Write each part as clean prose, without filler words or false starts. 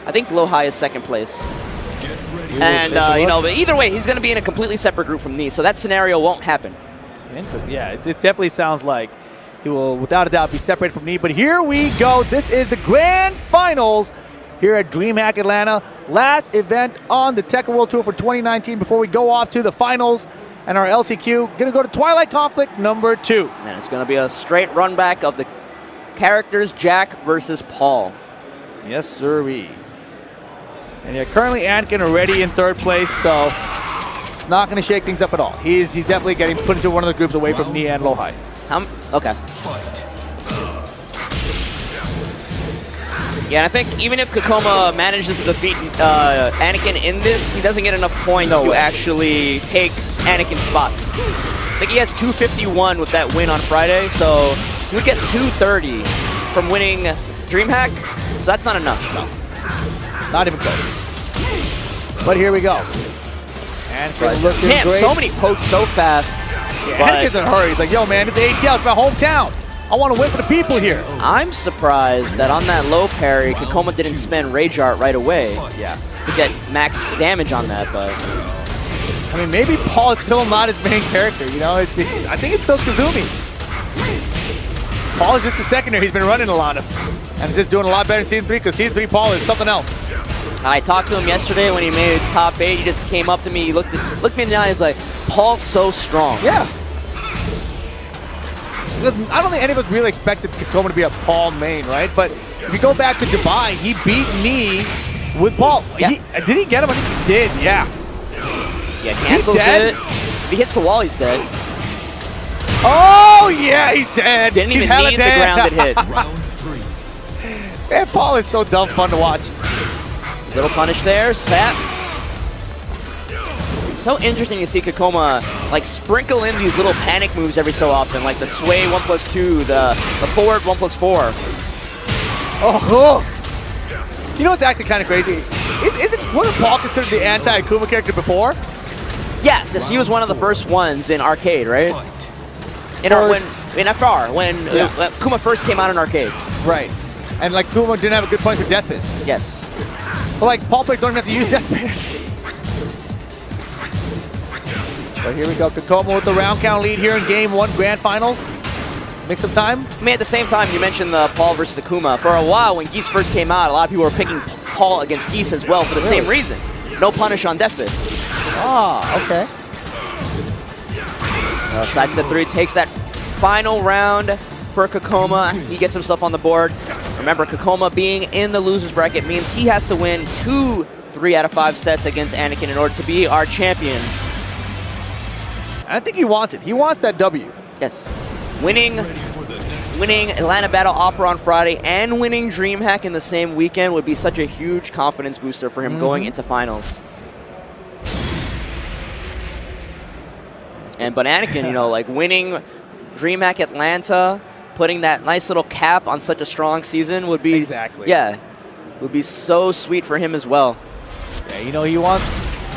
I think Lohai is second place. And, you know, but either way, he's going to be in a completely separate group from Nee, so that scenario won't happen. Yeah, it definitely sounds like he will, without a doubt, be separated from Nee. But here we go. This is the grand finals here at Dreamhack Atlanta. Last event on the Tekken World Tour for 2019 before we go off to the finals and our LCQ. Going to go to Twilight Conflict number 2. And it's going to be a straight run back of the characters Jack versus Paul. Yes, sirree. And yeah, currently Anakin already in third place, so it's not going to shake things up at all. He's definitely getting put into one of the groups away from Nee and Lohai. Okay. Yeah, and I think even if Kkokkoma manages to defeat Anakin in this, he doesn't get enough points to actually take Anakin's spot. I think he has 251 with that win on Friday, so he would get 230 from winning Dreamhack, so that's not enough. No. Not even close. But here we go. Anakin looking Damn, great. so many pokes so fast. Yeah, Anakin's in a hurry. He's like, yo, man, it's ATL. It's my hometown. I want to win for the people here. I'm surprised that on that low parry, Kkokkoma didn't spend Rage Art right away. Yeah. To get max damage on that, but... I mean, maybe Paul is still not his main character, you know? I think it's still Kazumi. Paul is just the secondary he's been running a lot of. And he's just doing a lot better in Season 3 because Season 3 Paul is something else. I talked to him yesterday when he made top 8. He just came up to me, he looked me in the eye, he's like, Paul's so strong. Yeah. Because I don't think any of us really expected Kkokkoma to be a Paul main, right? But if you go back to Dubai, he beat Nee with Paul. Yeah. Did he get him? I think he did, yeah. Yeah, cancels it. If he hits the wall, he's dead. Oh, yeah, he's dead. Didn't he's even need the grounded hit. Round 3. Man, Paul is so dumb fun to watch. Little punish there, sap. So interesting to see Kkokkoma like sprinkle in these little panic moves every so often, like the sway 1+2, the forward 1+4. Oh, you know what's actually kind of crazy? Wasn't Paul considered the anti-Akuma character before? Yes, he was one of the first ones in arcade, right? In FR, when Kuma first came out in arcade. Right. And like Kuma didn't have a good point for Death Fist. Yes. But like Paul players don't even have to use Death Fist. But here we go, Kkokkoma with the round count lead here in Game 1 Grand Finals. Make some time. I mean, at the same time, you mentioned the Paul versus Akuma. For a while, when Geese first came out, a lot of people were picking Paul against Geese as well for the same reason. No punish on Death Fist. Ah, okay. Sidestep 3 takes that final round for Kkokkoma. He gets himself on the board. Remember, Kkokkoma being in the loser's bracket means he has to win 2 3 out of 5 sets against Anakin in order to be our champion. I think he wants it. He wants that W. Yes. Winning Atlanta Battle Opera on Friday and winning Dreamhack in the same weekend would be such a huge confidence booster for him going into finals. But Anakin, you know, like winning Dreamhack Atlanta, putting that nice little cap on such a strong season would be would be so sweet for him as well. Yeah, you know, he wants.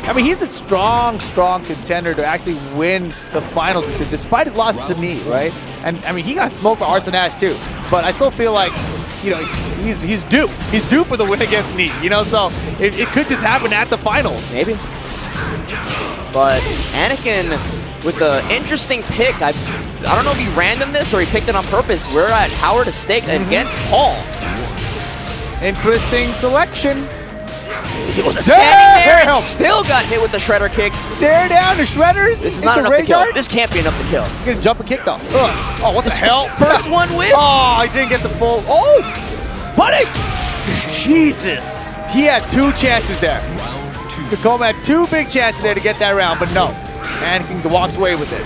I mean, he's a strong contender to actually win the finals this year, despite his losses to Nee, right? And I mean, he got smoked for Arson Ash too. But I still feel like, you know, he's due. He's due for the win against Nee, you know? So it could just happen at the finals. Maybe. But Anakin with the interesting pick, I don't know if he random this or he picked it on purpose. We're at Howard Estate against Paul. Interesting selection. He was standing there and still got hit with the shredder kicks. Stare down the shredders. This is not enough to kill. This can't be enough to kill. He's gonna jump and kick though. Oh, what the hell? First one whipped. Oh, I didn't get the full. Oh, punish! Jesus. He had 2 chances there. Kkokkoma had 2 big chances there to get that round, but no. Anakin walks away with it.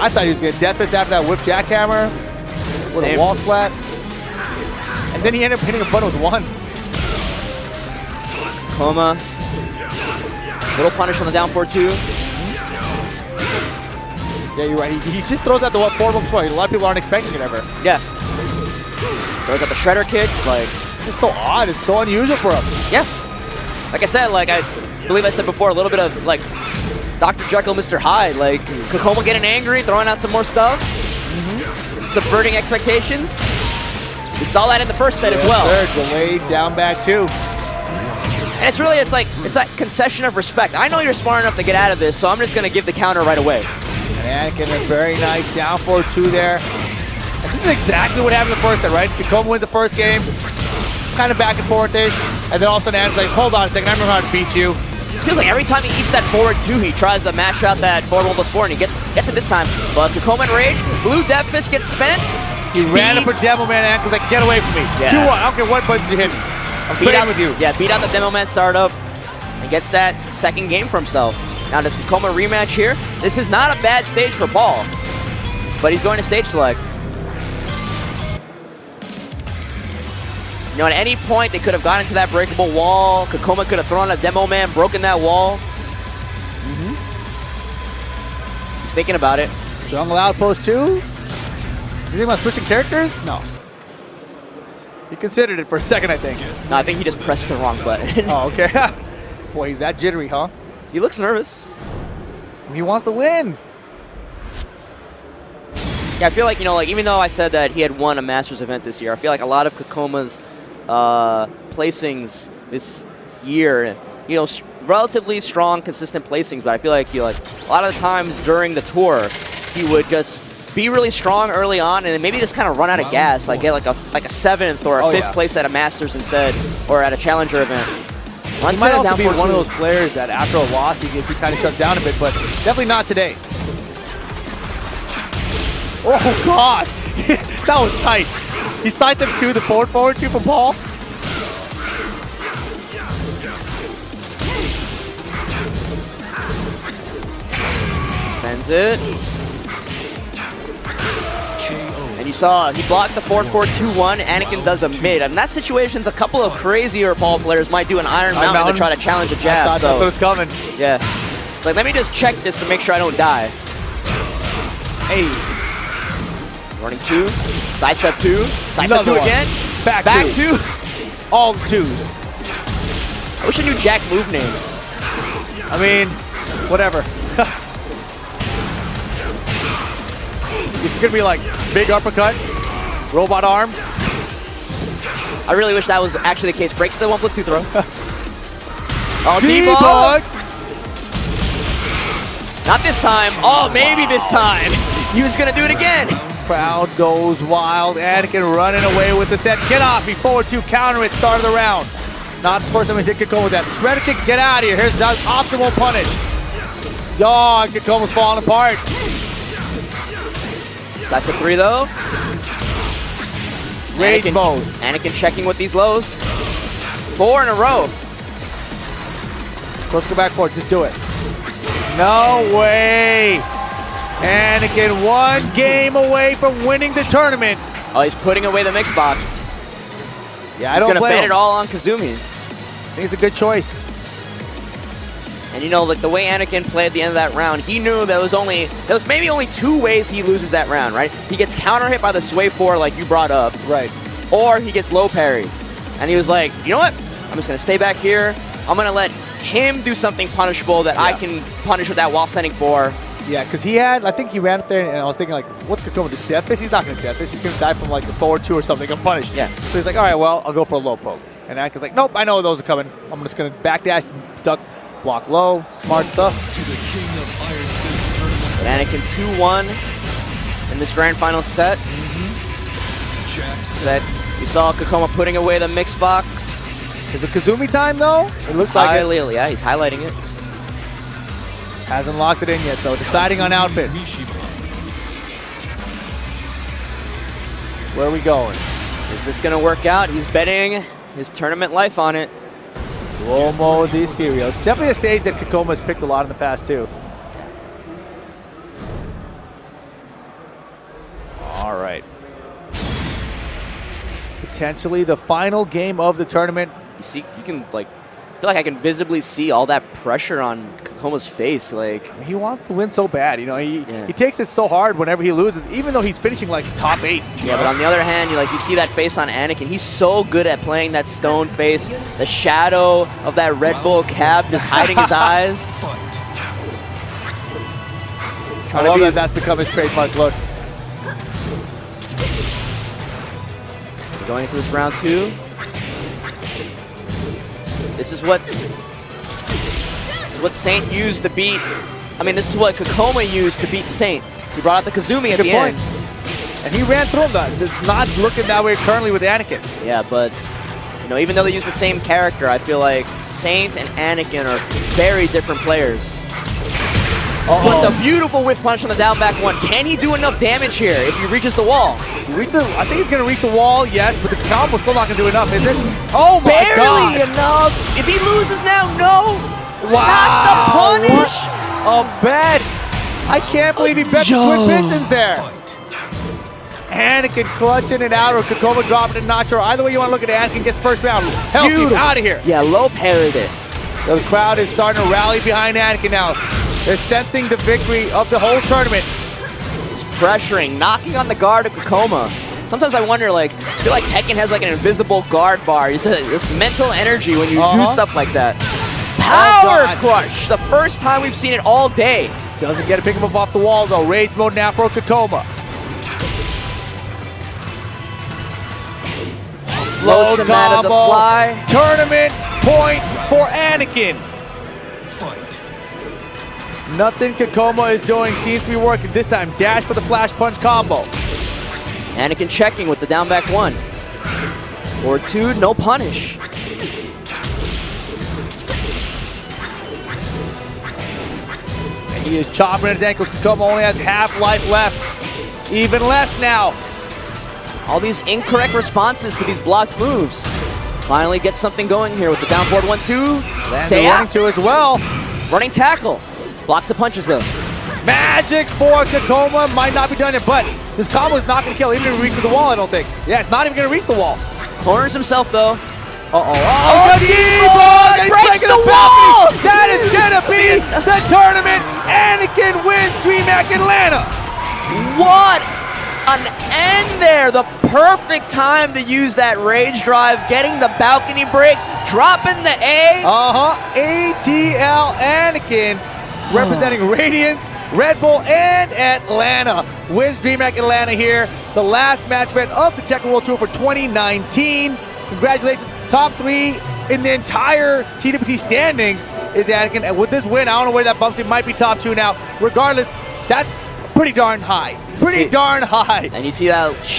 I thought he was gonna Death Fist after that whip jackhammer with a wall splat. And then he ended up hitting a button with 1. Kkokkoma. Little punish on the down 4-2. Yeah, you're right. He just throws out the forward before. A lot of people aren't expecting it ever. Yeah. Throws out the shredder kicks. Like, this is so odd. It's so unusual for him. Yeah. Like I said, like I believe I said before, a little bit of like Dr. Jekyll, Mr. Hyde. Like Kkokkoma getting angry, throwing out some more stuff, subverting expectations. We saw that in the first set as well. Sir, delayed down back 2. And it's that concession of respect. I know you're smart enough to get out of this, so I'm just going to give the counter right away. And Anakin, a very nice down 4-2 there. And this is exactly what happened in the first set, right? Kkokkoma wins the first game, kind of back and forth-ish, and then all of a sudden Anakin's like, hold on a second, I remember how to beat you. Feels like every time he eats that forward 2, he tries to mash out that forward 1+4, and he gets it this time. But Kkokkoma in rage, blue Death Fist gets spent. He ran up for Demo Man, and Anakin's like, get away from me. Yeah. 2-1, I don't care what buttons you hit me. I'm trading with you. Yeah, beat out the Demo Man startup and gets that second game for himself. Now does Kkokkoma rematch here? This is not a bad stage for Paul, but he's going to stage select. You know, at any point they could have gotten to that breakable wall. Kkokkoma could have thrown a Demo Man, broken that wall. He's thinking about it. Jungle Outpost 2? Is he thinking about switching characters? No. He considered it for a second, I think. No, I think he just pressed the wrong button. Oh, okay. Boy, he's that jittery, huh? He looks nervous. He wants to win. Yeah, I feel like, you know, like even though I said that he had won a Masters event this year, I feel like a lot of Kkokkoma's placings this year, you know, relatively strong, consistent placings, but I feel like, you know, like a lot of the times during the tour, he would just be really strong early on and then maybe just kind of run out of gas, like get like a 7th or a 5th place at a Masters instead, or at a Challenger event. He might also be one of those players that after a loss, he kind of shuts down a bit, but definitely not today. Oh, God. That was tight. He sliced him to the forward 2 from Paul. Spends it. And you saw he blocked the forward 4-2-1. Anakin does a mid. And in that situation's a couple of crazier Paul players might do an Iron Mountain to try to challenge a jab. So that's what's coming. Yeah. It's like, let me just check this to make sure I don't die. Hey. Running 2. Sidestep 2. Sidestep 2 again. Back 2. All the 2s. I wish I knew Jack move names. I mean, whatever. It's going to be like big uppercut, robot arm. I really wish that was actually the case. Breaks the 1+2 throw. Oh, debug. Not this time. Oh, maybe this time. He was going to do it again. Crowd goes wild. Anakin running away with the set. Get off me. Forward 2 counter at start of the round. Not the first time he's hit Kkokkoma with that. Shredder kick, get out of here. Here's that optimal punish. Oh, Kkokoma's falling apart. Sidestep 3 though. Rage mode. Anakin checking with these lows. 4 in a row. Let's go back forward. Just do it. No way. Anakin 1 game away from winning the tournament. Oh, he's putting away the mix box. Yeah, he's going to bet it all on Kazumi. I think it's a good choice. And you know, like the way Anakin played at the end of that round, he knew there was maybe only 2 ways he loses that round, right? He gets counter hit by the Sway 4 like you brought up. Right. Or he gets low parry. And he was like, you know what? I'm just going to stay back here. I'm going to let him do something punishable that I can punish with that wall sending 4. Yeah, because I think he ran up there and I was thinking like, what's Kkokkoma do? Death Fist? He's not going to Death Fist. He's going to die from like the forward 2 or something and punish. Yeah. So he's like, all right, well, I'll go for a low poke. And Anakin's like, nope, I know those are coming. I'm just going to backdash, duck, block low, smart stuff. Anakin 2-1 in this grand final set. You saw Kkokkoma putting away the mix box. Is it Kazumi time though? It looks like it. Yeah, he's highlighting it. Hasn't locked it in yet though. Deciding on outfits. Where are we going? Is this going to work out? He's betting his tournament life on it. Duomo di Sirio. It's definitely a stage that Kkokkoma has picked a lot in the past too. All right. Potentially the final game of the tournament. You see, you can like, I feel like I can visibly see all that pressure on Kkokoma's face. Like he wants to win so bad, you know. He takes it so hard whenever he loses, even though he's finishing like top 8. Yeah, but on the other hand, you see that face on Anakin. He's so good at playing that stone face, the shadow of that Red Bull cap just hiding his eyes. I love that that's become his trademark look. Going into this round 2. This is what Saint used to beat. I mean, this is what Kkokkoma used to beat Saint. He brought out the Kazumi at the end. And he ran through him. It's not looking that way currently with Anakin. Yeah, but you know, even though they use the same character, I feel like Saint and Anakin are very different players. But the beautiful whiff punch on the down back one. Can he do enough damage here if he reaches the wall? I think he's going to reach the wall, yes, but the combo's still not going to do enough, is it? Oh my God! Barely enough. If he loses now, no. Wow! Not the punish. A bet. I can't believe he bet the Twin Pistons there. Anakin clutching it out, or Kkokkoma dropping it, not sure. Either way you want to look at it, Anakin gets first round. Healthy, out of here. Yeah, low parried it. The crowd is starting to rally behind Anakin now. They're sensing the victory of the whole tournament. He's pressuring, knocking on the guard of Kkokkoma. Sometimes I wonder, like, I feel like Tekken has like an invisible guard bar. It's this mental energy when you do stuff like that. Power crush! The first time we've seen it all day. Doesn't get to pick him up off the wall though. Rage mode now for Kkokkoma. Floats him out of the fly. Tournament point for Anakin. Nothing Kkokkoma is doing seems to be working. This time, dash for the flash punch combo. Anakin checking with the down back 1. Or 2, no punish. And he is chopping at his ankles. Kkokkoma only has half life left. Even less now. All these incorrect responses to these blocked moves. Finally gets something going here with the down forward 1-2. Running 2 as well. Running tackle. Blocks the punches though. Magic for Kkokkoma. Might not be done yet, but this combo is not going to kill. Even if it reaches the wall, I don't think. Yeah, it's not even going to reach the wall. Corners himself though. Oh, the breaks the wall! That is going to be the tournament. Anakin wins Dreamhack Atlanta. What an end there. The perfect time to use that rage drive. Getting the balcony break. Dropping the A. ATL Anakin. Representing Radiance, Red Bull, and Atlanta. Wins Dreamhack Atlanta here. The last match event of the Tekken World Tour for 2019. Congratulations. Top 3 in the entire TWT standings is Anakin. And with this win, I don't know where that bumps. He might be top 2 now. Regardless, that's pretty darn high. Pretty darn high. And you see that